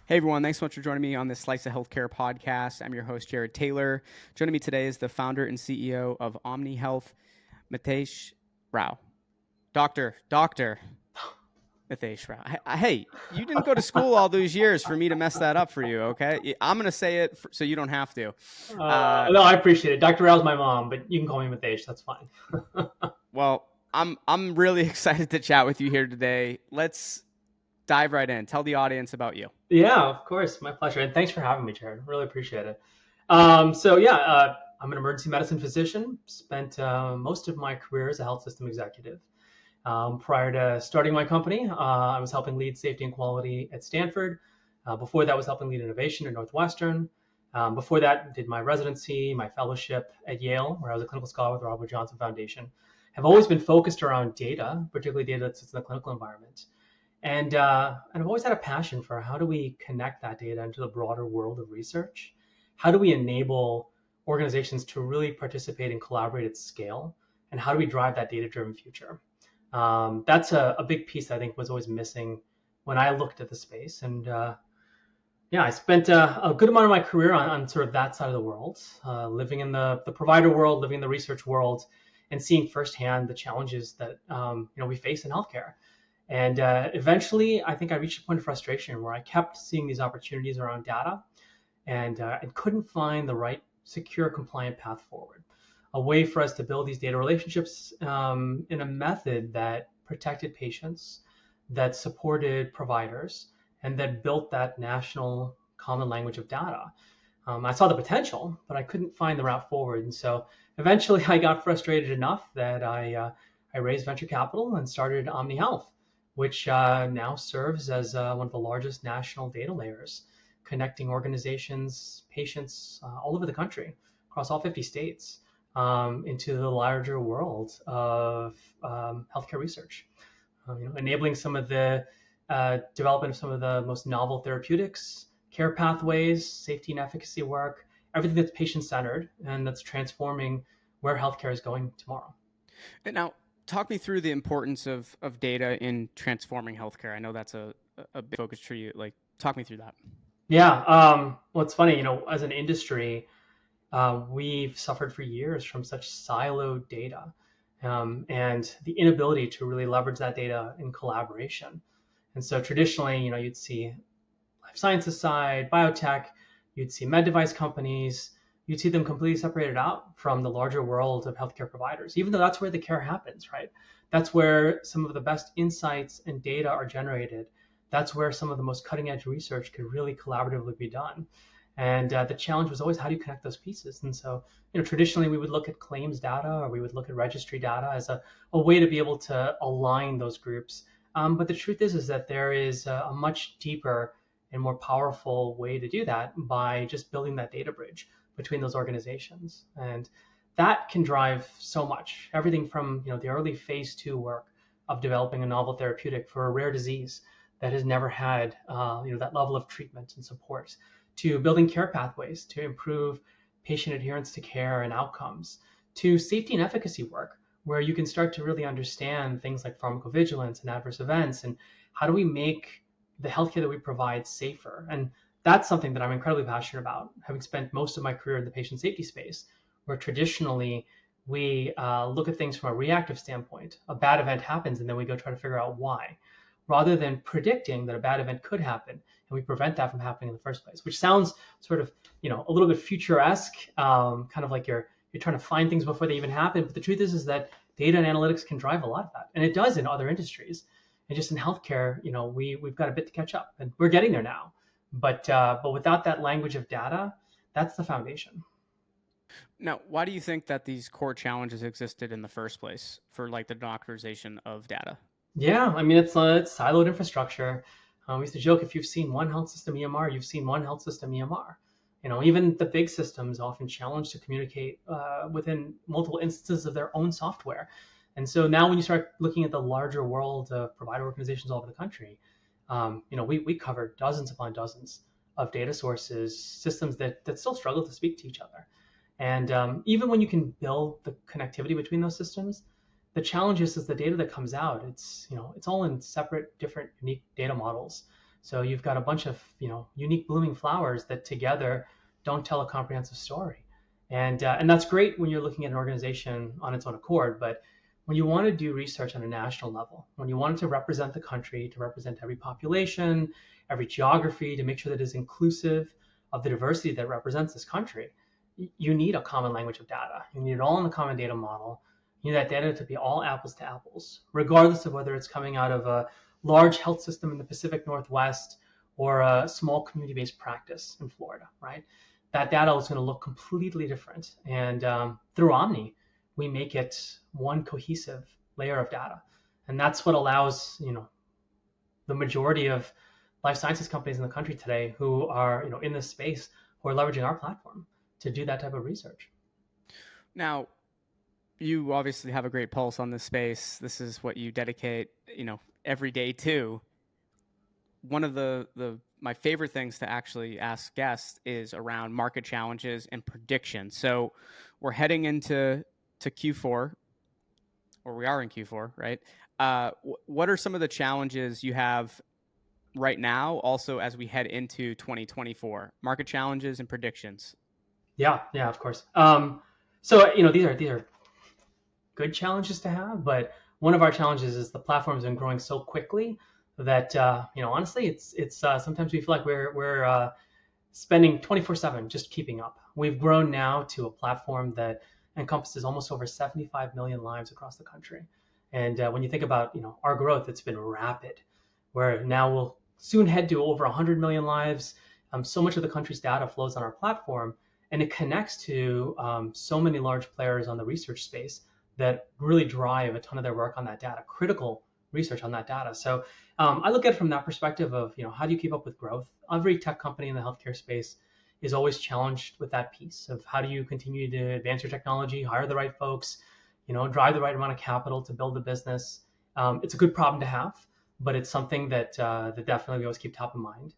Hey everyone, thanks so much for joining me on this Slice of Healthcare podcast. I'm your host, Jared Taylor. Joining me today is the founder and CEO of OMNY Health, Mitesh Rao. Doctor Mitesh Rao. Hey, you didn't go to school all those years for me to mess that up for you, okay? I'm going to say it so you don't have to. No, I appreciate it. Dr. Rao's my mom, but you can call me Mitesh. That's fine. Well, I'm really excited to chat with you here today. Let's dive right in. Tell the audience about you. Yeah, of course. My pleasure. And thanks for having me, Jared. Really appreciate it. I'm an emergency medicine physician. Spent most of my career as a health system executive. Prior to starting my company, I was helping lead safety and quality at Stanford. Before that, I was helping lead innovation at Northwestern. Before that, did my residency, my fellowship at Yale, where I was a clinical scholar with the Robert Johnson Foundation. Have always been focused around data, particularly data that sits in the clinical environment. And I've always had a passion for how do we connect that data into the broader world of research? How do we enable organizations to really participate and collaborate at scale? And how do we drive that data-driven future? That's a big piece that I think was always missing when I looked at the space. I spent a good amount of my career on sort of that side of the world, living in the provider world, living in the research world, and seeing firsthand the challenges that we face in healthcare. And eventually, I think I reached a point of frustration where I kept seeing these opportunities around data and couldn't find the right, secure, compliant path forward. A way for us to build these data relationships in a method that protected patients, that supported providers, and that built that national common language of data. I saw the potential, but I couldn't find the route forward. And so eventually I got frustrated enough that I raised venture capital and started OMNY Health, which now serves as one of the largest national data layers, connecting organizations, patients all over the country, across all 50 states, into the larger world of healthcare research, enabling some of the development of some of the most novel therapeutics, care pathways, safety and efficacy work, everything that's patient-centered and that's transforming where healthcare is going tomorrow. And now, talk me through the importance of data in transforming healthcare. I know that's a big focus for you. Like, talk me through that. Yeah. Well, it's funny, as an industry, we've suffered for years from such siloed data and the inability to really leverage that data in collaboration. And so traditionally, you'd see life sciences side, biotech, you'd see med device companies, you'd see them completely separated out from the larger world of healthcare providers, even though that's where the care happens, right? That's where some of the best insights and data are generated. That's where some of the most cutting edge research could really collaboratively be done. And the challenge was always how do you connect those pieces? And so, traditionally we would look at claims data or we would look at registry data as a way to be able to align those groups. But the truth is that there is a much deeper and more powerful way to do that by just building that data bridge between those organizations. And that can drive so much, everything from the early phase 2 work of developing a novel therapeutic for a rare disease that has never had that level of treatment and support, to building care pathways to improve patient adherence to care and outcomes, to safety and efficacy work, where you can start to really understand things like pharmacovigilance and adverse events, and how do we make the healthcare that we provide safer. And that's something that I'm incredibly passionate about, having spent most of my career in the patient safety space, where traditionally we look at things from a reactive standpoint. A bad event happens, and then we go try to figure out why, rather than predicting that a bad event could happen and we prevent that from happening in the first place, which sounds sort of, a little bit futuresque, kind of like you're trying to find things before they even happen. But the truth is that data and analytics can drive a lot of that. And it does in other industries. And just in healthcare, we've got a bit to catch up, and we're getting there now. But without that language of data, that's the foundation. Now, why do you think that these core challenges existed in the first place for like the democratization of data? Yeah, I mean, it's siloed infrastructure. We used to joke, if you've seen one health system EMR, you've seen one health system EMR. Even the big systems often challenged to communicate within multiple instances of their own software. And so now when you start looking at the larger world of provider organizations all over the country, we cover dozens upon dozens of data sources, systems that still struggle to speak to each other. And even when you can build the connectivity between those systems, the challenge is the data that comes out. It's all in separate, different, unique data models. So you've got a bunch of unique blooming flowers that together don't tell a comprehensive story. And that's great when you're looking at an organization on its own accord. But when you want to do research on a national level, when you want it to represent the country, to represent every population, every geography, to make sure that it is inclusive of the diversity that represents this country, you need a common language of data. You need it all in a common data model. You need that data to be all apples to apples, regardless of whether it's coming out of a large health system in the Pacific Northwest or a small community-based practice in Florida, right? That data is going to look completely different. And through Omni, we make it one cohesive layer of data. And that's what allows, the majority of life sciences companies in the country today who are, in this space, who are leveraging our platform to do that type of research. Now, you obviously have a great pulse on this space. This is what you dedicate, every day to. One of my favorite things to actually ask guests is around market challenges and predictions. So we're heading into Q4, or we are in Q4, right? What are some of the challenges you have right now, also as we head into 2024? Market challenges and predictions. Yeah, of course. So these are good challenges to have, but one of our challenges is the platform has been growing so quickly that honestly, it's sometimes we feel like we're spending 24/7 just keeping up. We've grown now to a platform that encompasses almost over 75 million lives across the country. And when you think about our growth, it's been rapid. Where now we'll soon head to over 100 million lives. So much of the country's data flows on our platform, and it connects to so many large players on the research space that really drive a ton of their work on that data, critical research on that data. So I look at it from that perspective of, how do you keep up with growth? Every tech company in the healthcare space is always challenged with that piece of how do you continue to advance your technology, hire the right folks, drive the right amount of capital to build the business. It's a good problem to have, but it's something that definitely we always keep top of mind.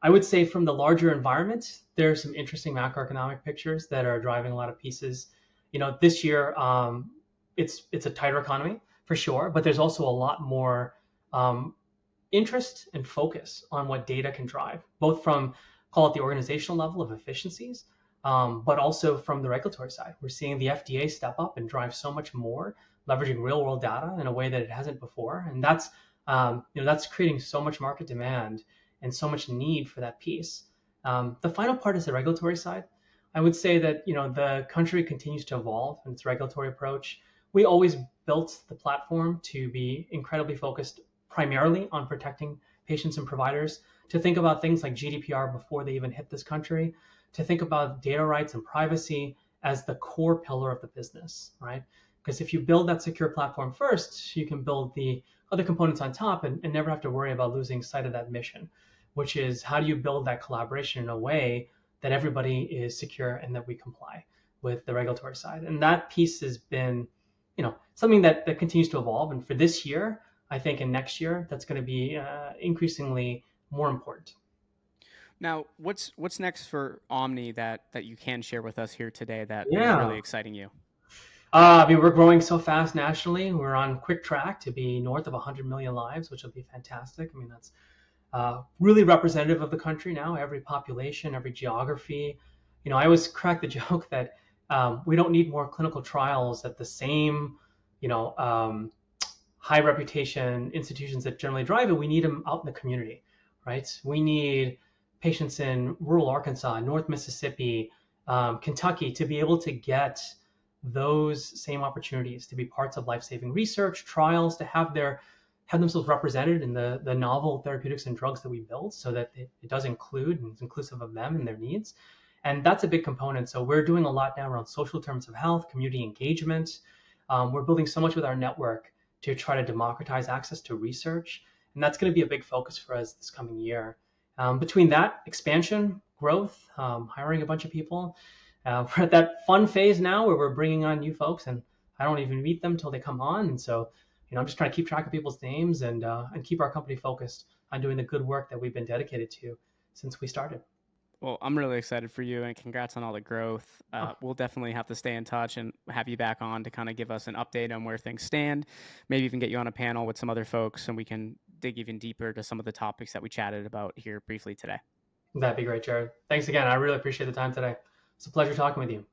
I would say from the larger environment, there are some interesting macroeconomic pictures that are driving a lot of pieces. This year, it's a tighter economy for sure, but there's also a lot more interest and focus on what data can drive, both from call it the organizational level of efficiencies, but also from the regulatory side. We're seeing the FDA step up and drive so much more, leveraging real world data in a way that it hasn't before, and that's creating so much market demand and so much need for that piece. The final part is the regulatory side. I would say that the country continues to evolve in its regulatory approach. We always built the platform to be incredibly focused primarily on protecting patients and providers, to think about things like GDPR before they even hit this country, to think about data rights and privacy as the core pillar of the business, right? Because if you build that secure platform first, you can build the other components on top and never have to worry about losing sight of that mission, which is how do you build that collaboration in a way that everybody is secure and that we comply with the regulatory side. And that piece has been something that continues to evolve. And for this year, I think, and next year, that's going to be increasingly more important. Now, what's next for Omni that you can share with us here today that is Yeah. really exciting you? We're growing so fast nationally. We're on quick track to be north of 100 million lives, which will be fantastic. I mean, that's really representative of the country now, every population, every geography. I always crack the joke that we don't need more clinical trials at the same, high reputation institutions that generally drive it. We need them out in the community, right? We need patients in rural Arkansas, North Mississippi, Kentucky to be able to get those same opportunities to be parts of life-saving research, trials, to have themselves represented in the novel therapeutics and drugs that we build, so that it does include and is inclusive of them and their needs. And that's a big component. So we're doing a lot now around social terms of health, community engagement. We're building so much with our network to try to democratize access to research. And that's going to be a big focus for us this coming year. Between that, expansion, growth, hiring a bunch of people. We're at that fun phase now where we're bringing on new folks, and I don't even meet them till they come on. And so, I'm just trying to keep track of people's names and keep our company focused on doing the good work that we've been dedicated to since we started. Well, I'm really excited for you, and congrats on all the growth. We'll definitely have to stay in touch and have you back on to kind of give us an update on where things stand. Maybe even get you on a panel with some other folks, and we can dig even deeper to some of the topics that we chatted about here briefly today. That'd be great, Jared. Thanks again. I really appreciate the time today. It's a pleasure talking with you.